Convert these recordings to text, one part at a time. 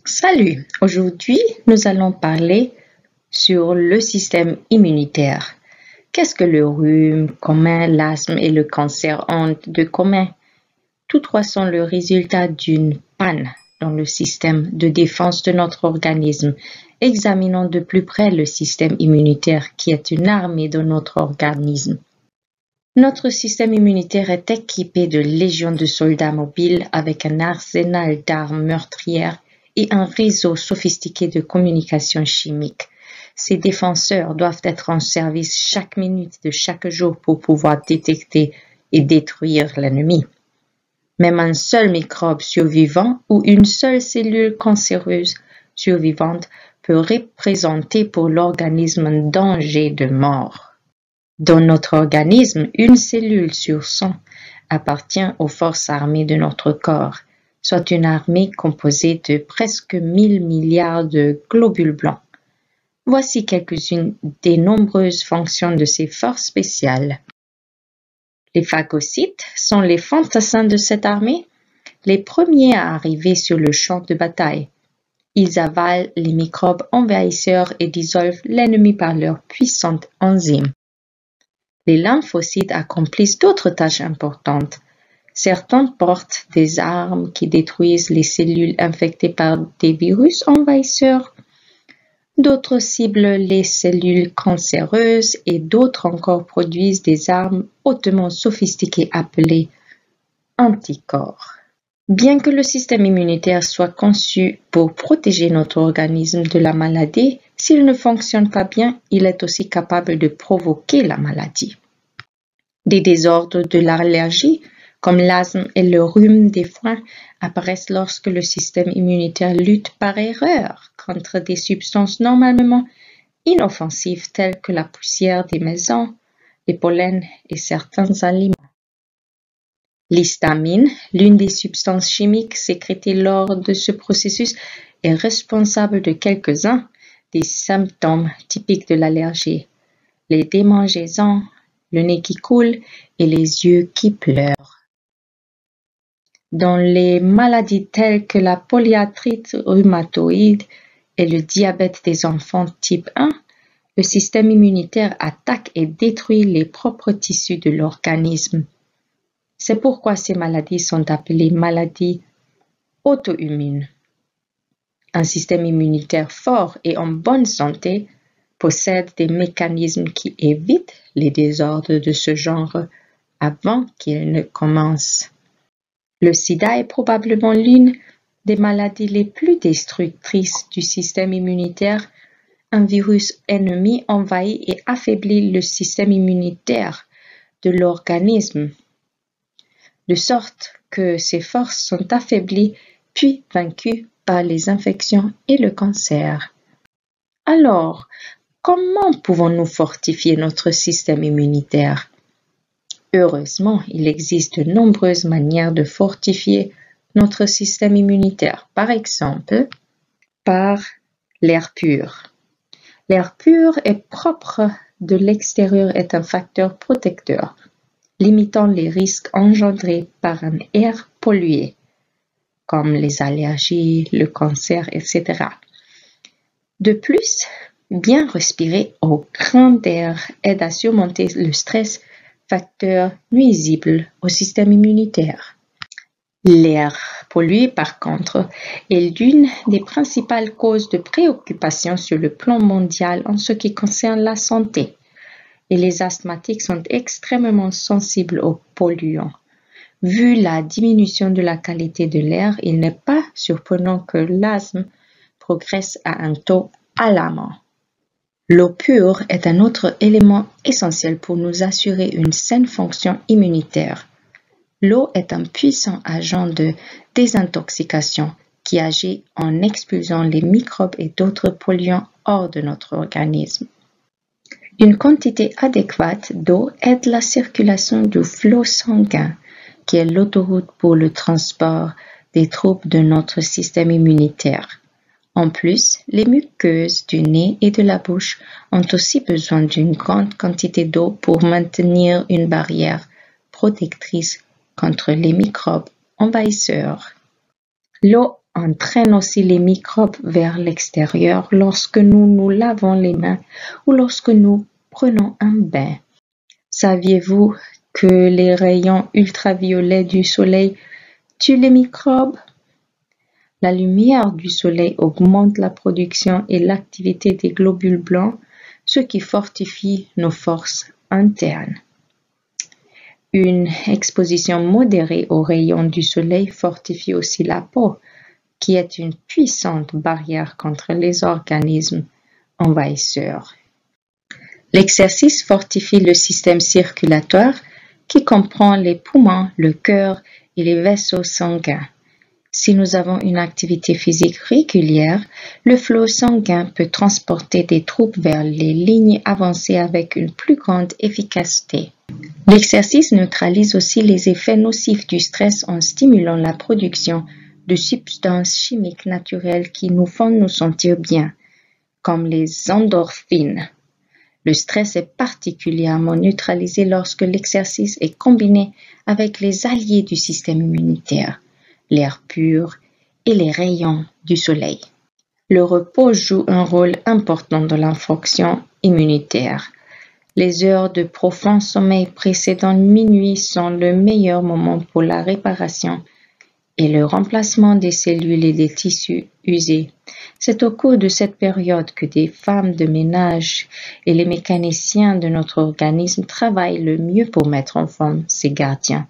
Salut, aujourd'hui nous allons parler sur le système immunitaire. Qu'est-ce que le rhume commun, l'asthme et le cancer ont de commun? Tous trois sont le résultat d'une panne dans le système de défense de notre organisme. Examinons de plus près le système immunitaire qui est une armée de notre organisme. Notre système immunitaire est équipé de légions de soldats mobiles avec un arsenal d'armes meurtrières et un réseau sophistiqué de communication chimique. Ces défenseurs doivent être en service chaque minute de chaque jour pour pouvoir détecter et détruire l'ennemi. Même un seul microbe survivant ou une seule cellule cancéreuse survivante peut représenter pour l'organisme un danger de mort. Dans notre organisme, une cellule sur 100 appartient aux forces armées de notre corps, soit une armée composée de presque 1000 milliards de globules blancs. Voici quelques-unes des nombreuses fonctions de ces forces spéciales. Les phagocytes sont les fantassins de cette armée, les premiers à arriver sur le champ de bataille. Ils avalent les microbes envahisseurs et dissolvent l'ennemi par leurs puissantes enzymes. Les lymphocytes accomplissent d'autres tâches importantes. Certains portent des armes qui détruisent les cellules infectées par des virus envahisseurs. D'autres ciblent les cellules cancéreuses et d'autres encore produisent des armes hautement sophistiquées appelées anticorps. Bien que le système immunitaire soit conçu pour protéger notre organisme de la maladie, s'il ne fonctionne pas bien, il est aussi capable de provoquer la maladie. Des désordres de l'allergie, comme l'asthme et le rhume des foins, apparaissent lorsque le système immunitaire lutte par erreur contre des substances normalement inoffensives telles que la poussière des maisons, les pollens et certains aliments. L'histamine, l'une des substances chimiques sécrétées lors de ce processus, est responsable de quelques-uns des symptômes typiques de l'allergie: les démangeaisons, le nez qui coule et les yeux qui pleurent. Dans les maladies telles que la polyarthrite rhumatoïde et le diabète des enfants type 1, le système immunitaire attaque et détruit les propres tissus de l'organisme. C'est pourquoi ces maladies sont appelées maladies auto-immunes. Un système immunitaire fort et en bonne santé possède des mécanismes qui évitent les désordres de ce genre avant qu'ils ne commencent. Le sida est probablement l'une des maladies les plus destructrices du système immunitaire. Un virus ennemi envahit et affaiblit le système immunitaire de l'organisme, de sorte que ses forces sont affaiblies puis vaincues par les infections et le cancer. Alors, comment pouvons-nous fortifier notre système immunitaire? Heureusement, il existe de nombreuses manières de fortifier notre système immunitaire. Par exemple, par l'air pur. L'air pur et propre de l'extérieur est un facteur protecteur, limitant les risques engendrés par un air pollué, comme les allergies, le cancer, etc. De plus, bien respirer au grand air aide à surmonter le stress, facteur nuisible au système immunitaire. L'air pollué, par contre, est l'une des principales causes de préoccupation sur le plan mondial en ce qui concerne la santé. Et les asthmatiques sont extrêmement sensibles aux polluants. Vu la diminution de la qualité de l'air, il n'est pas surprenant que l'asthme progresse à un taux alarmant. L'eau pure est un autre élément essentiel pour nous assurer une saine fonction immunitaire. L'eau est un puissant agent de désintoxication qui agit en expulsant les microbes et d'autres polluants hors de notre organisme. Une quantité adéquate d'eau aide la circulation du flot sanguin, qui est l'autoroute pour le transport des troupes de notre système immunitaire. En plus, les muqueuses du nez et de la bouche ont aussi besoin d'une grande quantité d'eau pour maintenir une barrière protectrice contre les microbes envahisseurs. L'eau entraîne aussi les microbes vers l'extérieur lorsque nous nous lavons les mains ou lorsque nous prenons un bain. Saviez-vous que les rayons ultraviolets du soleil tuent les microbes? La lumière du soleil augmente la production et l'activité des globules blancs, ce qui fortifie nos forces internes. Une exposition modérée aux rayons du soleil fortifie aussi la peau, qui est une puissante barrière contre les organismes envahisseurs. L'exercice fortifie le système circulatoire qui comprend les poumons, le cœur et les vaisseaux sanguins. Si nous avons une activité physique régulière, le flot sanguin peut transporter des troupes vers les lignes avancées avec une plus grande efficacité. L'exercice neutralise aussi les effets nocifs du stress en stimulant la production de substances chimiques naturelles qui nous font nous sentir bien, comme les endorphines. Le stress est particulièrement neutralisé lorsque l'exercice est combiné avec les alliés du système immunitaire, l'air pur et les rayons du soleil. Le repos joue un rôle important dans la fonction immunitaire. Les heures de profond sommeil précédant minuit sont le meilleur moment pour la réparation et le remplacement des cellules et des tissus usés. C'est au cours de cette période que des femmes de ménage et les mécaniciens de notre organisme travaillent le mieux pour mettre en forme ces gardiens.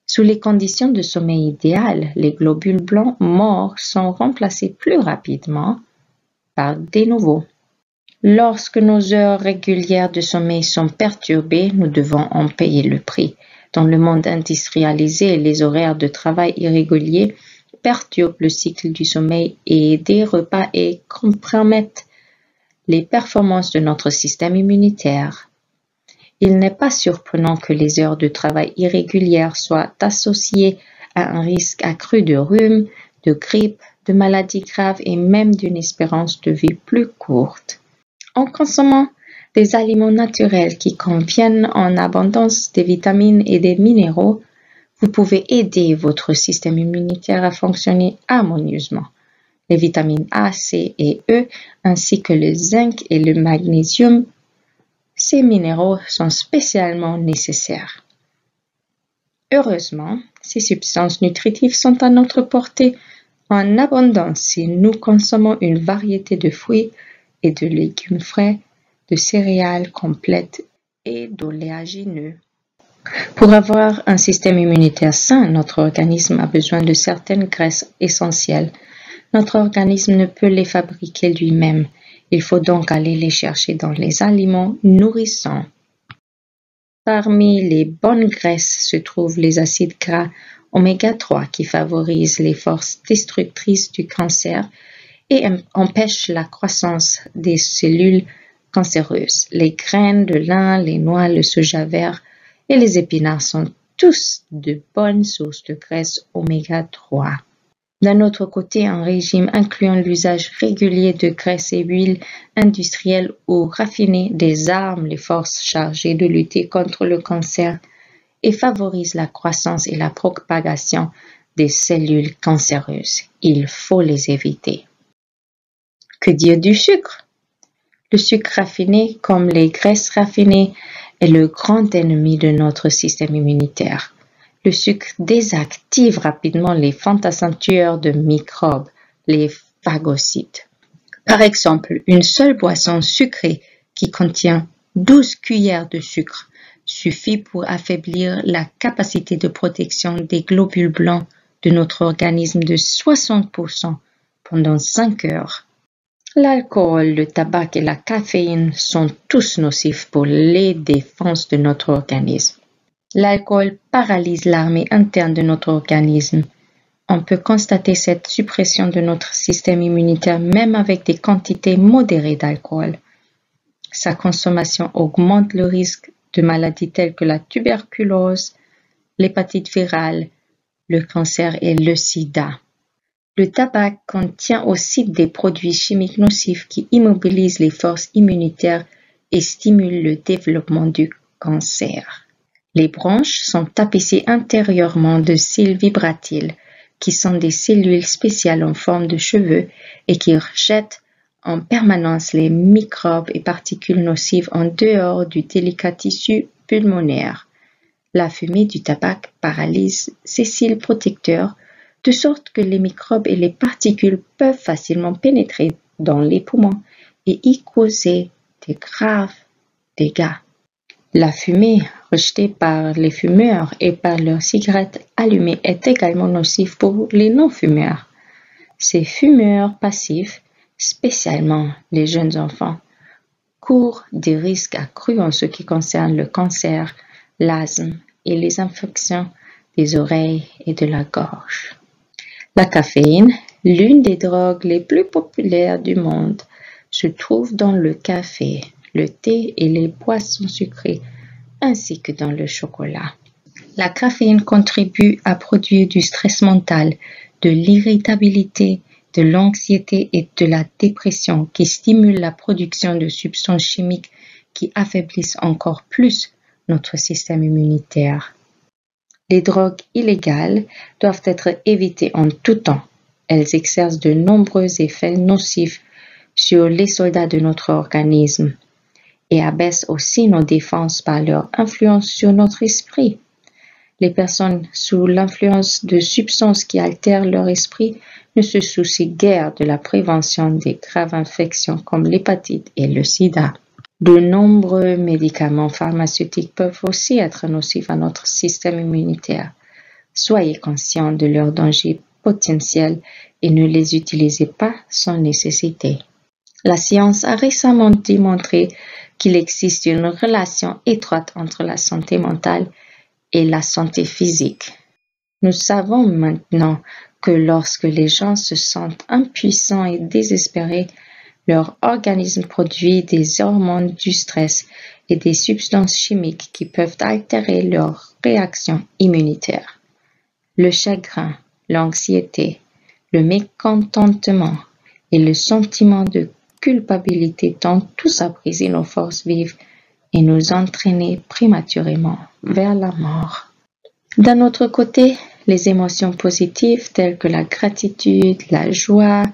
Sous les conditions de sommeil idéal, les globules blancs morts sont remplacés plus rapidement par des nouveaux. Lorsque nos heures régulières de sommeil sont perturbées, nous devons en payer le prix. Dans le monde industrialisé, les horaires de travail irréguliers perturbent le cycle du sommeil et des repas et compromettent les performances de notre système immunitaire. Il n'est pas surprenant que les heures de travail irrégulières soient associées à un risque accru de rhume, de grippe, de maladies graves et même d'une espérance de vie plus courte. En consommant des aliments naturels qui contiennent en abondance des vitamines et des minéraux, vous pouvez aider votre système immunitaire à fonctionner harmonieusement. Les vitamines A, C et E, ainsi que le zinc et le magnésium, ces minéraux sont spécialement nécessaires. Heureusement, ces substances nutritives sont à notre portée en abondance si nous consommons une variété de fruits et de légumes frais, de céréales complètes et d'oléagineux. Pour avoir un système immunitaire sain, notre organisme a besoin de certaines graisses essentielles. Notre organisme ne peut les fabriquer lui-même. Il faut donc aller les chercher dans les aliments nourrissants. Parmi les bonnes graisses se trouvent les acides gras oméga 3 qui favorisent les forces destructrices du cancer et empêchent la croissance des cellules cancéreuses. Les graines de lin, les noix, le soja vert et les épinards sont tous de bonnes sources de graisse oméga 3. D'un autre côté, un régime incluant l'usage régulier de graisses et huiles industrielles ou raffinées désarme les forces chargées de lutter contre le cancer et favorise la croissance et la propagation des cellules cancéreuses. Il faut les éviter. Que dire du sucre? Le sucre raffiné, comme les graisses raffinées, est le grand ennemi de notre système immunitaire. Le sucre désactive rapidement les fantassins-tueurs de microbes, les phagocytes. Par exemple, une seule boisson sucrée qui contient 12 cuillères de sucre suffit pour affaiblir la capacité de protection des globules blancs de notre organisme de 60% pendant 5 heures. L'alcool, le tabac et la caféine sont tous nocifs pour les défenses de notre organisme. L'alcool paralyse l'armée interne de notre organisme. On peut constater cette suppression de notre système immunitaire même avec des quantités modérées d'alcool. Sa consommation augmente le risque de maladies telles que la tuberculose, l'hépatite virale, le cancer et le sida. Le tabac contient aussi des produits chimiques nocifs qui immobilisent les forces immunitaires et stimulent le développement du cancer. Les branches sont tapissées intérieurement de cils vibratiles qui sont des cellules spéciales en forme de cheveux et qui rejettent en permanence les microbes et particules nocives en dehors du délicat tissu pulmonaire. La fumée du tabac paralyse ces cils protecteurs de sorte que les microbes et les particules peuvent facilement pénétrer dans les poumons et y causer de graves dégâts. La fumée rejetée par les fumeurs et par leurs cigarettes allumées est également nocive pour les non-fumeurs. Ces fumeurs passifs, spécialement les jeunes enfants, courent des risques accrus en ce qui concerne le cancer, l'asthme et les infections des oreilles et de la gorge. La caféine, l'une des drogues les plus populaires du monde, se trouve dans le café, le thé et les boissons sucrées, ainsi que dans le chocolat. La caféine contribue à produire du stress mental, de l'irritabilité, de l'anxiété et de la dépression qui stimulent la production de substances chimiques qui affaiblissent encore plus notre système immunitaire. Les drogues illégales doivent être évitées en tout temps. Elles exercent de nombreux effets nocifs sur les soldats de notre organisme et abaissent aussi nos défenses par leur influence sur notre esprit. Les personnes sous l'influence de substances qui altèrent leur esprit ne se soucient guère de la prévention des graves infections comme l'hépatite et le sida. De nombreux médicaments pharmaceutiques peuvent aussi être nocifs à notre système immunitaire. Soyez conscients de leurs dangers potentiels et ne les utilisez pas sans nécessité. La science a récemment démontré qu'il existe une relation étroite entre la santé mentale et la santé physique. Nous savons maintenant que lorsque les gens se sentent impuissants et désespérés, leur organisme produit des hormones du stress et des substances chimiques qui peuvent altérer leur réaction immunitaire. Le chagrin, l'anxiété, le mécontentement et le sentiment de culpabilité tendent tous à briser nos forces vives et nous entraîner prématurément vers la mort. D'un autre côté, les émotions positives telles que la gratitude, la joie,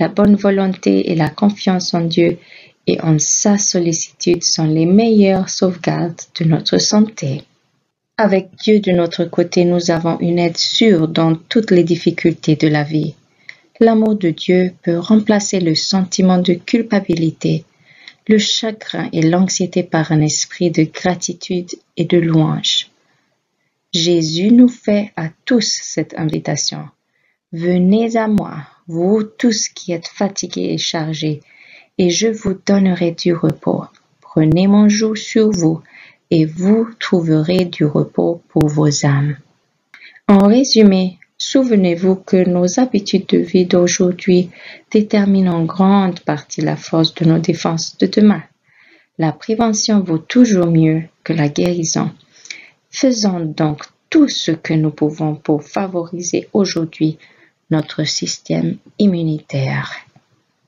la bonne volonté et la confiance en Dieu et en sa sollicitude sont les meilleures sauvegardes de notre santé. Avec Dieu de notre côté, nous avons une aide sûre dans toutes les difficultés de la vie. L'amour de Dieu peut remplacer le sentiment de culpabilité, le chagrin et l'anxiété par un esprit de gratitude et de louange. Jésus nous fait à tous cette invitation. Venez à moi, vous tous qui êtes fatigués et chargés, et je vous donnerai du repos. Prenez mon joug sur vous, et vous trouverez du repos pour vos âmes. En résumé, souvenez-vous que nos habitudes de vie d'aujourd'hui déterminent en grande partie la force de nos défenses de demain. La prévention vaut toujours mieux que la guérison. Faisons donc tout ce que nous pouvons pour favoriser aujourd'hui notre système immunitaire.